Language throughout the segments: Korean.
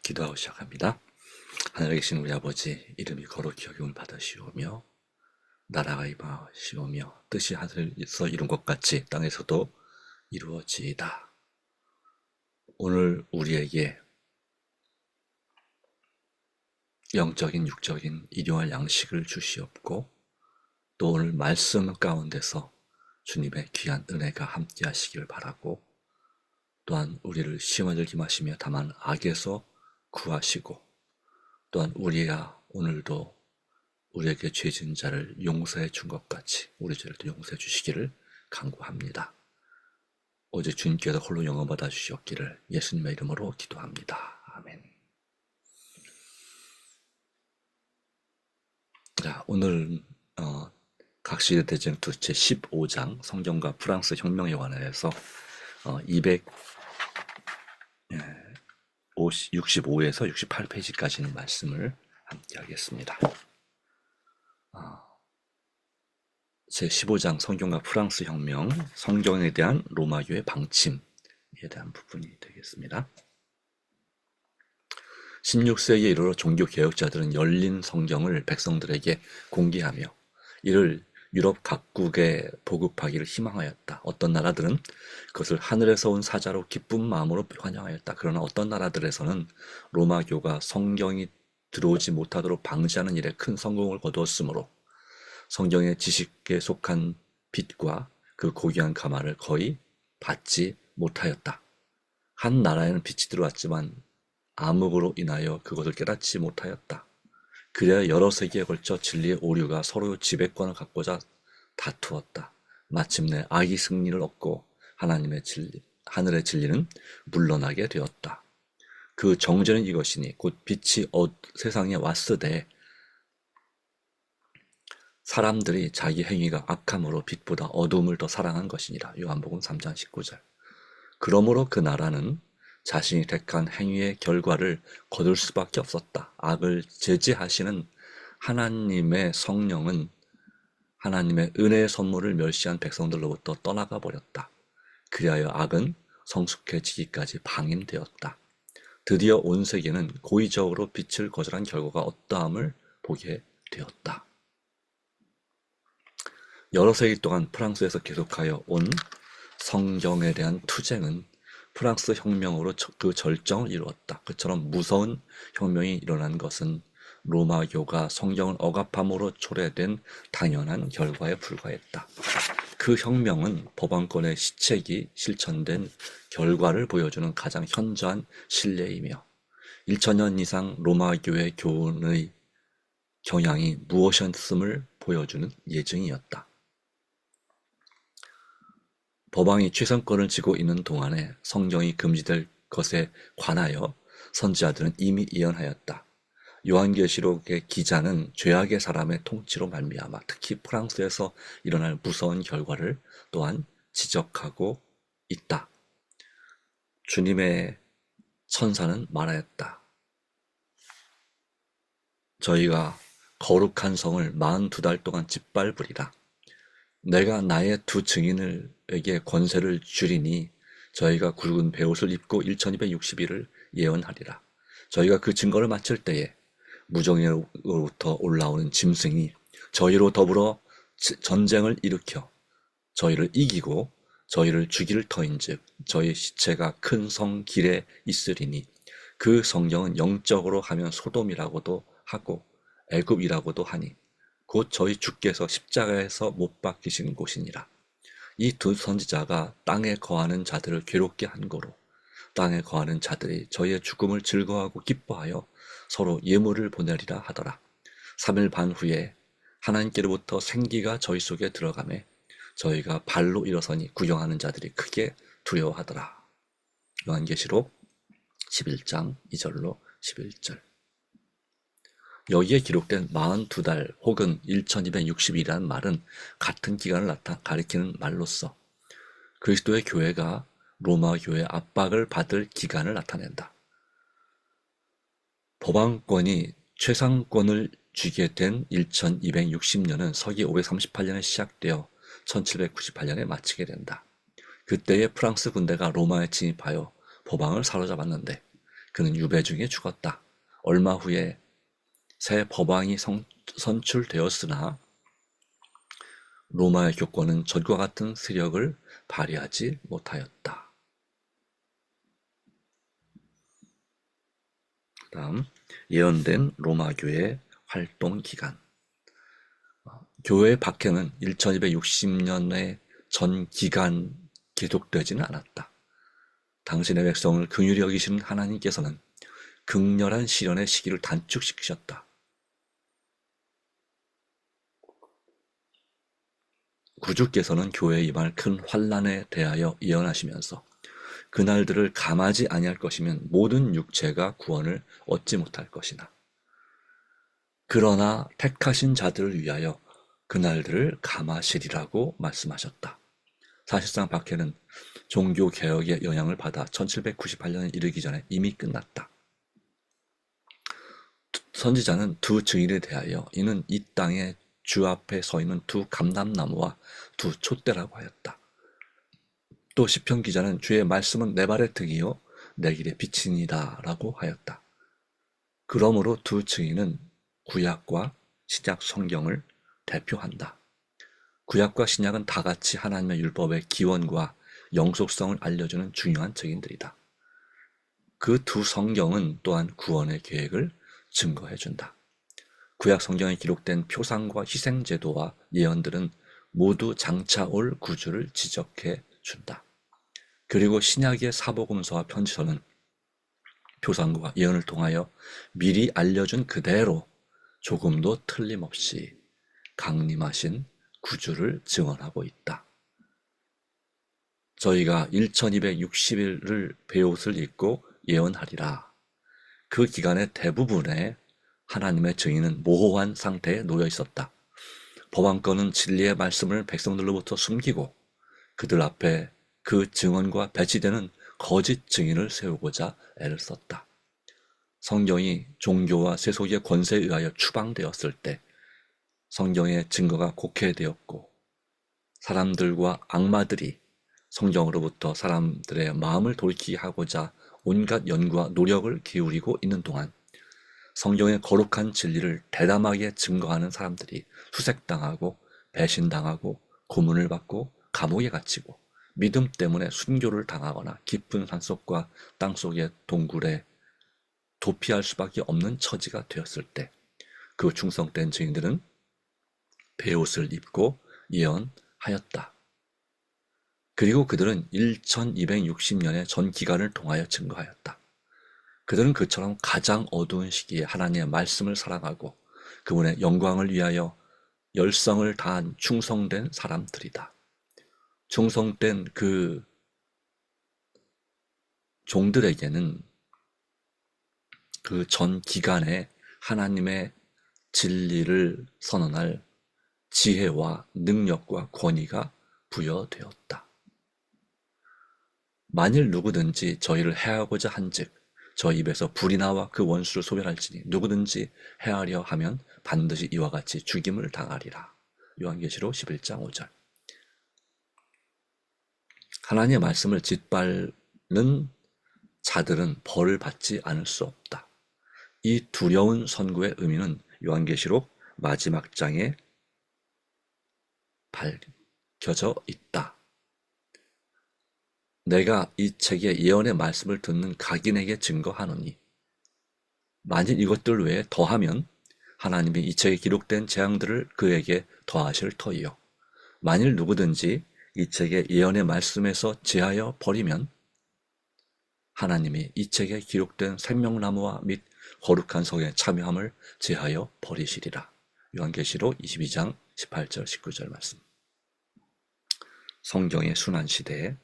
기도하고 시작합니다. 하늘에 계신 우리 아버지, 이름이 거룩히 여김을 받으시오며 나라가 임하시오며 뜻이 하늘에서 이룬 것 같이 땅에서도 이루어지이다. 오늘 우리에게 영적인 육적인 일용할 양식을 주시옵고 또 오늘 말씀 가운데서 주님의 귀한 은혜가 함께 하시길 바라고, 또한 우리를 시험에 들게 하시며 다만 악에서 구하시고, 또한 우리가 오늘도 우리에게 죄진 자를 용서해 준 것 같이 우리 죄를 용서해 주시기를 간구합니다. 오직 주님께서 홀로 영원 받아 주시옵기를 예수님의 이름으로 기도합니다. 아멘. 자, 오늘 각시대전투 제15장 성경과 프랑스 혁명에 관해서 265에서 68페이지까지 있는 말씀을 함께 하겠습니다. 제15장 성경과 프랑스 혁명, 성경에 대한 로마교의 방침에 대한 부분이 되겠습니다. 16세기에 이르러 종교개혁자들은 열린 성경을 백성들에게 공개하며 이를 유럽 각국에 보급하기를 희망하였다. 어떤 나라들은 그것을 하늘에서 온 사자로 기쁜 마음으로 환영하였다. 그러나 어떤 나라들에서는 로마교가 성경이 들어오지 못하도록 방지하는 일에 큰 성공을 거두었으므로 성경의 지식에 속한 빛과 그 고귀한 가마를 거의 받지 못하였다. 한 나라에는 빛이 들어왔지만 암흑으로 인하여 그것을 깨닫지 못하였다. 그래야 여러 세기에 걸쳐 진리의 오류가 서로 지배권을 갖고자 다투었다. 마침내 악이 승리를 얻고 하늘의 진리는 물러나게 되었다. 그 정죄는 이것이니 곧 빛이 세상에 왔으되 사람들이 자기 행위가 악함으로 빛보다 어두움을 더 사랑한 것이니라. 요한복음 3장 19절. 그러므로 그 나라는 자신이 택한 행위의 결과를 거둘 수밖에 없었다. 악을 제지하시는 하나님의 성령은 하나님의 은혜의 선물을 멸시한 백성들로부터 떠나가 버렸다. 그리하여 악은 성숙해지기까지 방임되었다. 드디어 온 세계는 고의적으로 빛을 거절한 결과가 어떠함을 보게 되었다. 여러 세기 동안 프랑스에서 계속하여 온 성경에 대한 투쟁은 프랑스 혁명으로 그 절정을 이루었다. 그처럼 무서운 혁명이 일어난 것은 로마교가 성경을 억압함으로 초래된 당연한 결과에 불과했다. 그 혁명은 법안권의 시책이 실천된 결과를 보여주는 가장 현저한 신뢰이며 1000년 이상 로마교의 교훈의 경향이 무엇이었음을 보여주는 예증이었다. 법왕이 최선권을 쥐고 있는 동안에 성경이 금지될 것에 관하여 선지자들은 이미 예언하였다. 요한계시록의 기자는 죄악의 사람의 통치로 말미암아 특히 프랑스에서 일어날 무서운 결과를 또한 지적하고 있다. 주님의 천사는 말하였다. 저희가 거룩한 성을 42달 동안 짓밟으리라. 내가 나의 두 증인에게 권세를 주리니 저희가 굵은 베옷을 입고 1260일을 예언하리라. 저희가 그 증거를 마칠 때에 무정에로부터 올라오는 짐승이 저희로 더불어 전쟁을 일으켜 저희를 이기고 저희를 죽일 터인즉 저희 시체가 큰 성 길에 있으리니 그 성경은 영적으로 하면 소돔이라고도 하고 애굽이라고도 하니 곧 저희 주께서 십자가에서 못 박히신 곳이니라. 이 두 선지자가 땅에 거하는 자들을 괴롭게 한 거로 땅에 거하는 자들이 저희의 죽음을 즐거워하고 기뻐하여 서로 예물을 보내리라 하더라. 3일 반 후에 하나님께로부터 생기가 저희 속에 들어가매 저희가 발로 일어서니 구경하는 자들이 크게 두려워하더라. 요한계시록 11장 2절로 11절. 여기에 기록된 42달 혹은 1260이라는 말은 같은 기간을 가리키는 말로서 그리스도의 교회가 로마 교회의 압박을 받을 기간을 나타낸다. 법왕권이 최상권을 쥐게 된 1260년은 서기 538년에 시작되어 1798년에 마치게 된다. 그때의 프랑스 군대가 로마에 진입하여 법왕을 사로잡았는데 그는 유배 중에 죽었다. 얼마 후에 새 법왕이 선출되었으나 로마의 교권은 전과 같은 세력을 발휘하지 못하였다. 다음, 예언된 로마교회 활동 기간. 교회의 박해는 1260년의 전 기간 계속되지는 않았다. 당신의 백성을 긍휼히 여기시는 하나님께서는 극렬한 시련의 시기를 단축시키셨다. 구주께서는 교회에 임할 큰 환난에 대하여 예언하시면서 그날들을 감하지 아니할 것이면 모든 육체가 구원을 얻지 못할 것이나 그러나 택하신 자들을 위하여 그날들을 감하시리라고 말씀하셨다. 사실상 박해는 종교개혁의 영향을 받아 1798년에 이르기 전에 이미 끝났다. 선지자는 두 증인에 대하여 이는 이 땅에 주 앞에 서 있는 두 감람나무와 두 촛대라고 하였다. 또 시편 기자는 주의 말씀은 내 발의 등이요 내 길의 빛이니라 라고 하였다. 그러므로 두 증인은 구약과 신약 성경을 대표한다. 구약과 신약은 다 같이 하나님의 율법의 기원과 영속성을 알려주는 중요한 증인들이다. 그 두 성경은 또한 구원의 계획을 증거해준다. 구약 성경에 기록된 표상과 희생제도와 예언들은 모두 장차 올 구주를 지적해 준다. 그리고 신약의 사복음서와 편지서는 표상과 예언을 통하여 미리 알려준 그대로 조금도 틀림없이 강림하신 구주를 증언하고 있다. 저희가 1260일을 베옷을 입고 예언하리라. 그 기간의 대부분에 하나님의 증인은 모호한 상태에 놓여 있었다. 법왕권은 진리의 말씀을 백성들로부터 숨기고 그들 앞에 그 증언과 배치되는 거짓 증인을 세우고자 애를 썼다. 성경이 종교와 세속의 권세에 의하여 추방되었을 때 성경의 증거가 곡해되었고 사람들과 악마들이 성경으로부터 사람들의 마음을 돌이키게 하고자 온갖 연구와 노력을 기울이고 있는 동안 성경의 거룩한 진리를 대담하게 증거하는 사람들이 수색당하고 배신당하고 고문을 받고 감옥에 갇히고 믿음 때문에 순교를 당하거나 깊은 산속과 땅속의 동굴에 도피할 수밖에 없는 처지가 되었을 때 그 충성된 증인들은 베옷을 입고 예언하였다. 그리고 그들은 1260년의 전 기간을 통하여 증거하였다. 그들은 그처럼 가장 어두운 시기에 하나님의 말씀을 사랑하고 그분의 영광을 위하여 열성을 다한 충성된 사람들이다. 충성된 그 종들에게는 그 전 기간에 하나님의 진리를 선언할 지혜와 능력과 권위가 부여되었다. 만일 누구든지 저희를 해하고자 한즉 저 입에서 불이 나와 그 원수를 소멸할지니 누구든지 해하려 하면 반드시 이와 같이 죽임을 당하리라. 요한계시록 11장 5절. 하나님의 말씀을 짓밟는 자들은 벌을 받지 않을 수 없다. 이 두려운 선고의 의미는 요한계시록 마지막 장에 밝혀져 있다. 내가 이 책의 예언의 말씀을 듣는 각인에게 증거하노니 만일 이것들 외에 더하면 하나님이 이 책에 기록된 재앙들을 그에게 더하실 터이요 만일 누구든지 이 책의 예언의 말씀에서 제하여 버리면 하나님이 이 책에 기록된 생명나무와 및 거룩한 성에 참여함을 제하여 버리시리라. 요한계시록 22장 18절 19절 말씀. 성경의 순환시대에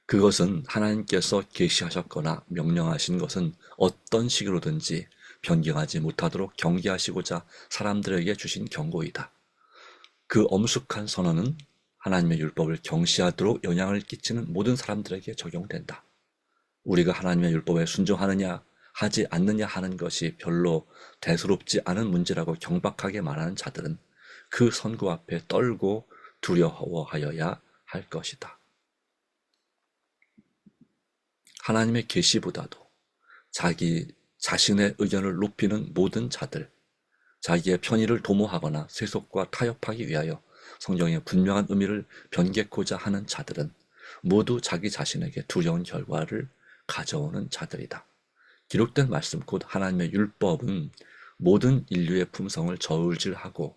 그것은 하나님께서 계시하셨거나 명령하신 것은 어떤 식으로든지 변경하지 못하도록 경계하시고자 사람들에게 주신 경고이다. 그 엄숙한 선언은 하나님의 율법을 경시하도록 영향을 끼치는 모든 사람들에게 적용된다. 우리가 하나님의 율법에 순종하느냐 하지 않느냐 하는 것이 별로 대수롭지 않은 문제라고 경박하게 말하는 자들은 그 선고 앞에 떨고 두려워하여야 할 것이다. 하나님의 계시보다도 자기 자신의 의견을 높이는 모든 자들, 자기의 편의를 도모하거나 세속과 타협하기 위하여 성경의 분명한 의미를 변개코자 하는 자들은 모두 자기 자신에게 두려운 결과를 가져오는 자들이다. 기록된 말씀 곧 하나님의 율법은 모든 인류의 품성을 저울질하고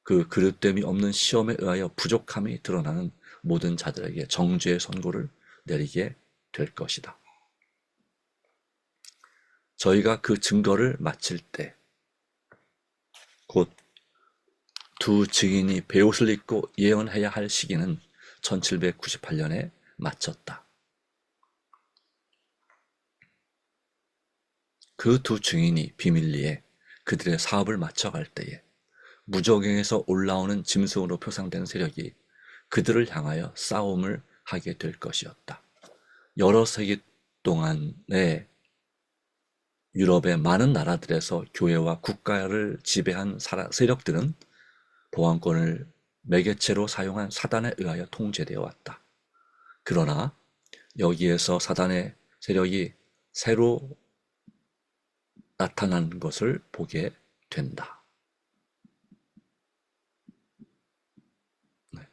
그 그릇됨이 없는 시험에 의하여 부족함이 드러나는 모든 자들에게 정죄의 선고를 내리게 될 것이다. 저희가 그 증거를 마칠 때 곧 두 증인이 베옷을 입고 예언해야 할 시기는 1798년에 마쳤다. 그 두 증인이 비밀리에 그들의 사업을 마쳐갈 때에 무저갱에서 올라오는 짐승으로 표상된 세력이 그들을 향하여 싸움을 하게 될 것이었다. 여러 세기 동안에 유럽의 많은 나라들에서 교회와 국가를 지배한 세력들은 보안권을 매개체로 사용한 사단에 의하여 통제되어 왔다. 그러나 여기에서 사단의 세력이 새로 나타난 것을 보게 된다. 네.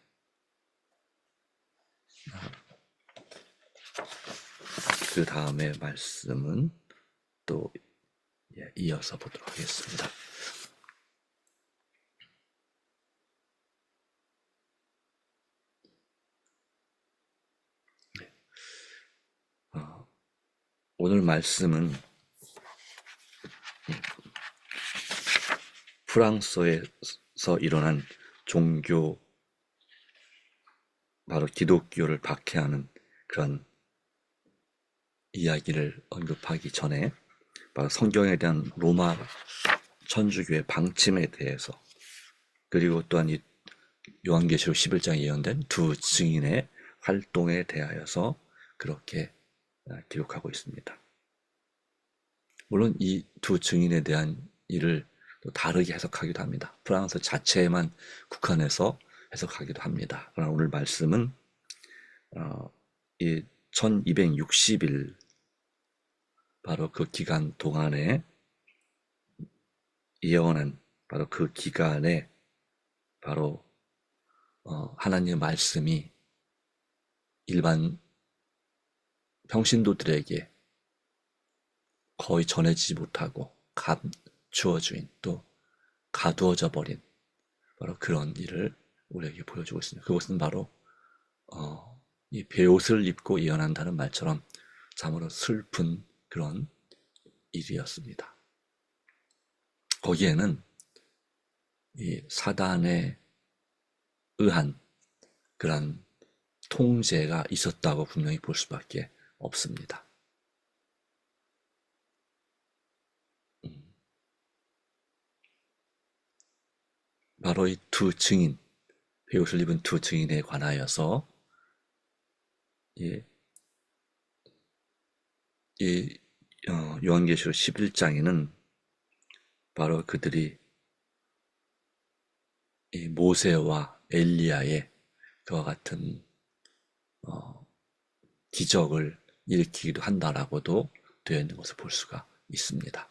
그 다음에 말씀은 또 이어서 보도록 하겠습니다. 오늘 말씀은 프랑스에서 일어난 종교, 바로 기독교를 박해하는 그런 이야기를 언급하기 전에 바로 성경에 대한 로마 천주교의 방침에 대해서, 그리고 또한 이 요한계시록 11장에 예언된 두 증인의 활동에 대하여서 그렇게 기록하고 있습니다. 물론 이 두 증인에 대한 일을 또 다르게 해석하기도 합니다. 프랑스 자체에만 국한해서 해석하기도 합니다. 그러나 오늘 말씀은 이 1260일 바로 그 기간 동안에 예언한 바로 그 기간에 바로 하나님의 말씀이 일반 평신도들에게 거의 전해지지 못하고 감추어진, 또 가두어져 버린 바로 그런 일을 우리에게 보여주고 있습니다. 그것은 바로 이 베옷을 입고 예언한다는 말처럼 참으로 슬픈 그런 일이었습니다. 거기에는 이 사단에 의한 그런 통제가 있었다고 분명히 볼 수밖에 없습니다. 바로 이 두 증인, 베옷을 입은 두 증인에 관하여서 요한계시록 11장에는 바로 그들이 이 모세와 엘리야의 그와 같은 기적을 일으키기도 한다라고도 되어 있는 것을 볼 수가 있습니다.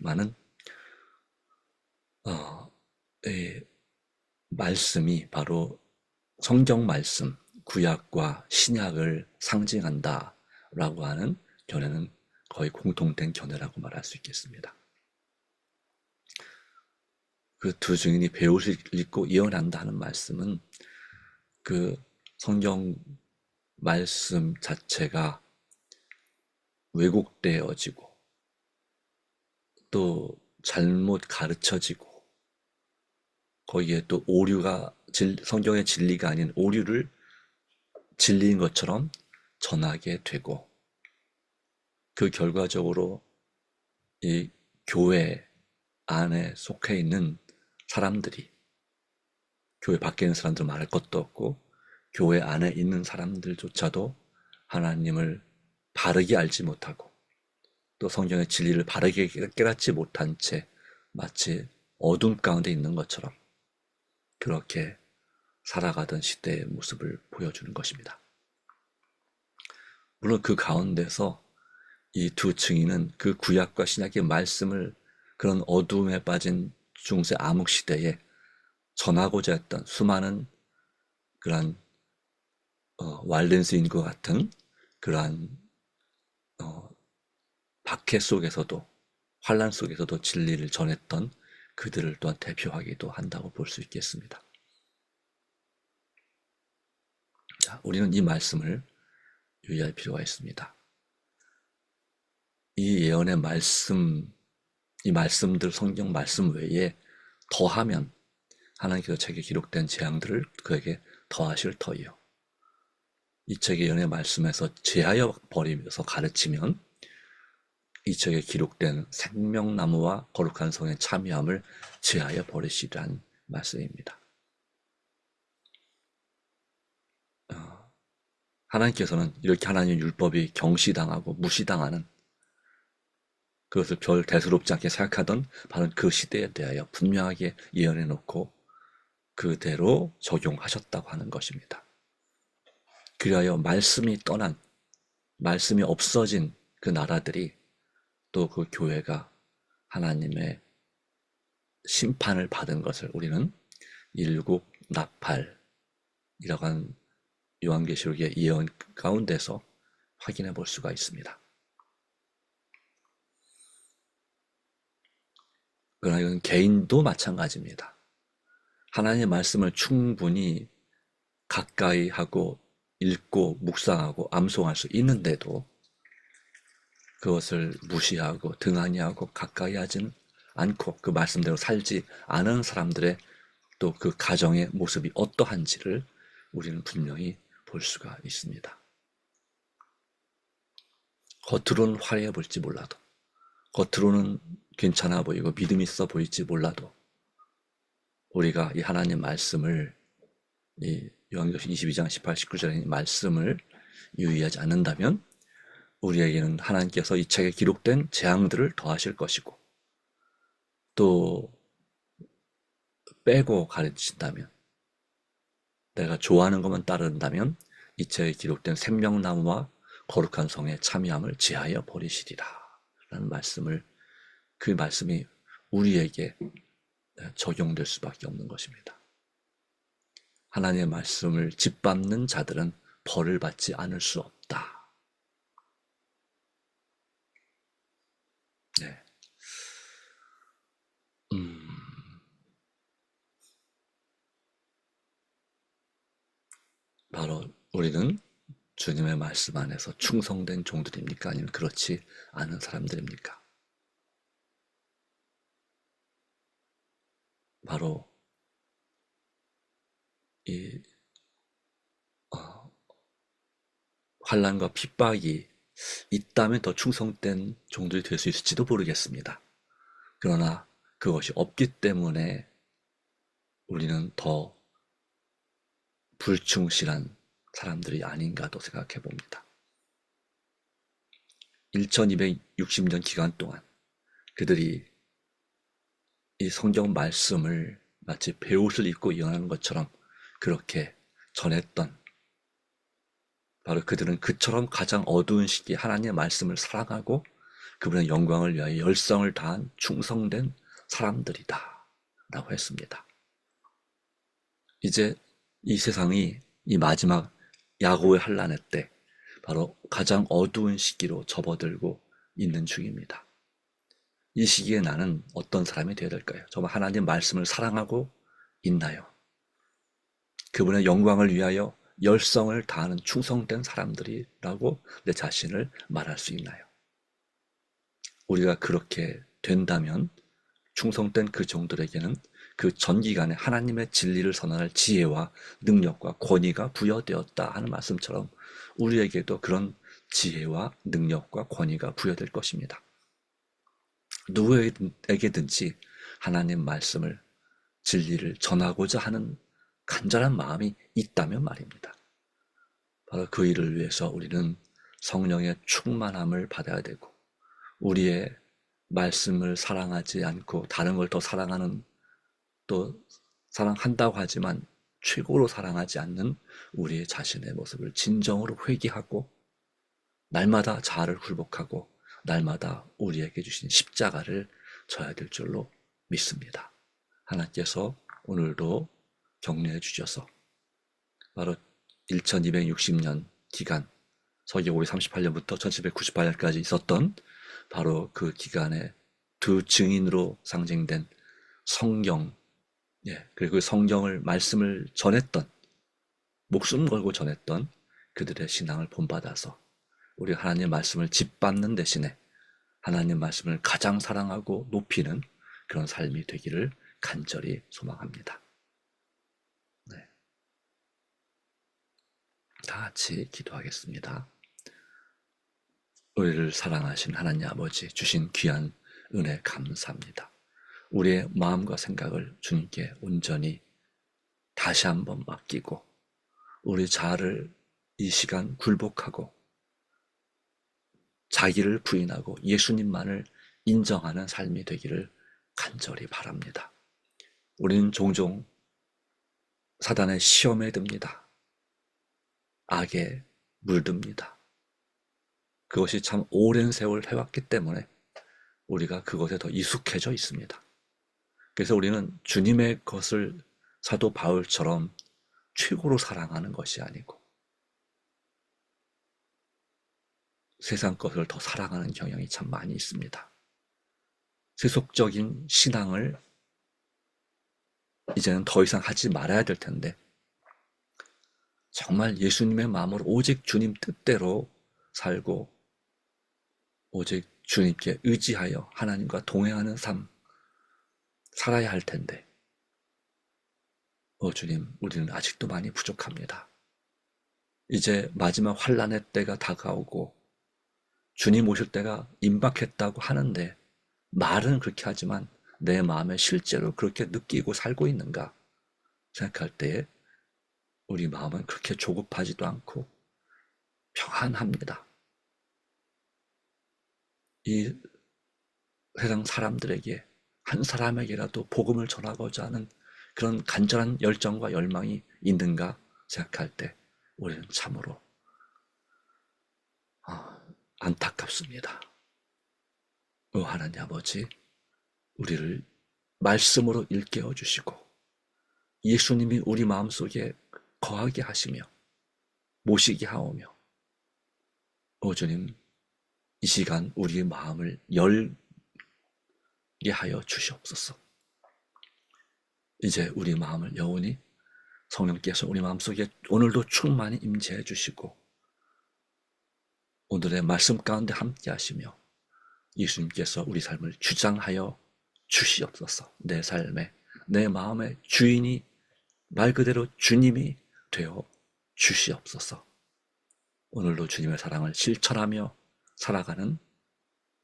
많은 말씀이 바로 성경 말씀, 구약과 신약을 상징한다라고 하는 견해는 거의 공통된 견해라고 말할 수 있겠습니다. 그 두 증인이 베옷을 입고 예언한다 하는 말씀은 그 성경 말씀 자체가 왜곡되어지고 또 잘못 가르쳐지고 거기에 또 오류가 성경의 진리가 아닌 오류를 진리인 것처럼 전하게 되고, 그 결과적으로 이 교회 안에 속해 있는 사람들이, 교회 밖에 있는 사람들 말할 것도 없고 교회 안에 있는 사람들조차도 하나님을 바르게 알지 못하고 또 성경의 진리를 바르게 깨닫지 못한 채 마치 어둠 가운데 있는 것처럼 그렇게 살아가던 시대의 모습을 보여주는 것입니다. 물론 그 가운데서 이 두 증인은 그 구약과 신약의 말씀을 그런 어두움에 빠진 중세 암흑 시대에 전하고자 했던 수많은 그러한 왈렌스인과 같은 그러한 박해 속에서도 환란 속에서도 진리를 전했던 그들을 또한 대표하기도 한다고 볼 수 있겠습니다. 자, 우리는 이 말씀을 유의할 필요가 있습니다. 이 예언의 말씀, 이 말씀들, 성경 말씀 외에 더하면 하나님께서 책에 기록된 재앙들을 그에게 더하실 터이요. 이 책의 예언의 말씀에서 제하여 버리면서 가르치면 이 책에 기록된 생명나무와 거룩한 성의 참여함을 제하여 버리시라는 말씀입니다. 하나님께서는 이렇게 하나님의 율법이 경시당하고 무시당하는 그것을 별 대수롭지 않게 생각하던 바로 그 시대에 대하여 분명하게 예언해 놓고 그대로 적용하셨다고 하는 것입니다. 그리하여 말씀이 떠난, 말씀이 없어진 그 나라들이 또 그 교회가 하나님의 심판을 받은 것을 우리는 일곱 나팔이라고 하는 요한계시록의 예언 가운데서 확인해 볼 수가 있습니다. 그러나 이건 개인도 마찬가지입니다. 하나님의 말씀을 충분히 가까이 하고 읽고 묵상하고 암송할 수 있는데도 그것을 무시하고 등한히 하고 가까이 하진 않고 그 말씀대로 살지 않은 사람들의 또 그 가정의 모습이 어떠한지를 우리는 분명히 볼 수가 있습니다. 겉으로는 화려해 보일지 몰라도, 겉으로는 괜찮아 보이고 믿음 있어 보일지 몰라도 우리가 이 하나님 말씀을, 이 요한계시록 22장 18, 19절의 말씀을 유의하지 않는다면 우리에게는 하나님께서 이 책에 기록된 재앙들을 더하실 것이고 또 빼고 가르치신다면, 내가 좋아하는 것만 따른다면 이 책에 기록된 생명나무와 거룩한 성의 참여함을 제하여 버리시리라 라는 말씀을, 그 말씀이 우리에게 적용될 수밖에 없는 것입니다. 하나님의 말씀을 짓밟는 자들은 벌을 받지 않을 수 없다. 네. 바로 우리는 주님의 말씀 안에서 충성된 종들입니까? 아니면 그렇지 않은 사람들입니까? 바로 이 환난과 핍박이 있다면 더 충성된 종들이 될 수 있을지도 모르겠습니다. 그러나 그것이 없기 때문에 우리는 더 불충실한 사람들이 아닌가도 생각해 봅니다. 1260년 기간 동안 그들이 이 성경 말씀을 마치 베옷을 입고 예언하는 것처럼 그렇게 전했던, 바로 그들은 그처럼 가장 어두운 시기에 하나님의 말씀을 사랑하고 그분의 영광을 위하여 열성을 다한 충성된 사람들이다 라고 했습니다. 이제 이 세상이 이 마지막 야고의 환난의 때 바로 가장 어두운 시기로 접어들고 있는 중입니다. 이 시기에 나는 어떤 사람이 되어야 될까요? 정말 하나님 말씀을 사랑하고 있나요? 그분의 영광을 위하여 열성을 다하는 충성된 사람들이라고 내 자신을 말할 수 있나요? 우리가 그렇게 된다면 충성된 그 종들에게는 그 전기간에 하나님의 진리를 선언할 지혜와 능력과 권위가 부여되었다 하는 말씀처럼 우리에게도 그런 지혜와 능력과 권위가 부여될 것입니다. 누구에게든지 하나님 말씀을, 진리를 전하고자 하는 간절한 마음이 있다면 말입니다. 바로 그 일을 위해서 우리는 성령의 충만함을 받아야 되고, 우리의 말씀을 사랑하지 않고 다른 걸 더 사랑하는, 또 사랑한다고 하지만 최고로 사랑하지 않는 우리의 자신의 모습을 진정으로 회개하고 날마다 자아를 굴복하고 날마다 우리에게 주신 십자가를 져야 될 줄로 믿습니다. 하나님께서 오늘도 격려해 주셔서 바로 1260년 기간, 서기오리 38년부터 1798년까지 있었던 바로 그 기간에 두 증인으로 상징된 성경, 그리고 성경을 말씀을 전했던, 목숨 걸고 전했던 그들의 신앙을 본받아서 우리 하나님의 말씀을 짓밟는 대신에 하나님 말씀을 가장 사랑하고 높이는 그런 삶이 되기를 간절히 소망합니다. 네. 다 같이 기도하겠습니다. 우리를 사랑하신 하나님 아버지 주신 귀한 은혜 감사합니다. 우리의 마음과 생각을 주님께 온전히 다시 한번 맡기고 우리 자아를 이 시간 굴복하고 자기를 부인하고 예수님만을 인정하는 삶이 되기를 간절히 바랍니다. 우리는 종종 사단의 시험에 듭니다. 악에 물듭니다. 그것이 참 오랜 세월 해왔기 때문에 우리가 그것에 더 익숙해져 있습니다. 그래서 우리는 주님의 것을 사도 바울처럼 최고로 사랑하는 것이 아니고 세상 것을 더 사랑하는 경향이 참 많이 있습니다. 세속적인 신앙을 이제는 더 이상 하지 말아야 될 텐데 정말 예수님의 마음으로 오직 주님 뜻대로 살고 오직 주님께 의지하여 하나님과 동행하는 삶 살아야 할 텐데 주님, 우리는 아직도 많이 부족합니다. 이제 마지막 환난의 때가 다가오고 주님 오실 때가 임박했다고 하는데 말은 그렇게 하지만 내 마음에 실제로 그렇게 느끼고 살고 있는가 생각할 때에 우리 마음은 그렇게 조급하지도 않고 평안합니다. 이 세상 사람들에게 한 사람에게라도 복음을 전하고자 하는 그런 간절한 열정과 열망이 있는가 생각할 때 우리는 참으로 안타깝습니다. 하나님 아버지, 우리를 말씀으로 일깨워 주시고 예수님이 우리 마음속에 거하게 하시며 모시게 하오며 주님, 이 시간 우리의 마음을 열게 하여 주시옵소서. 이제 우리 마음을 영원히 성령께서 우리 마음속에 오늘도 충만히 임재해 주시고 오늘의 말씀 가운데 함께 하시며 예수님께서 우리 삶을 주장하여 주시옵소서. 내 삶에 내 마음의 주인이 말 그대로 주님이 되어 주시옵소서. 오늘도 주님의 사랑을 실천하며 살아가는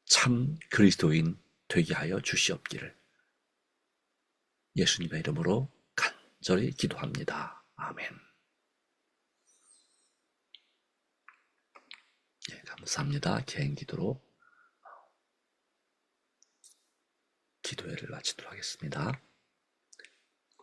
참 그리스도인 되게 하여 주시옵기를 예수님의 이름으로 간절히 기도합니다. 아멘. 감사합니다. 개인 기도로 기도회를 마치도록 하겠습니다.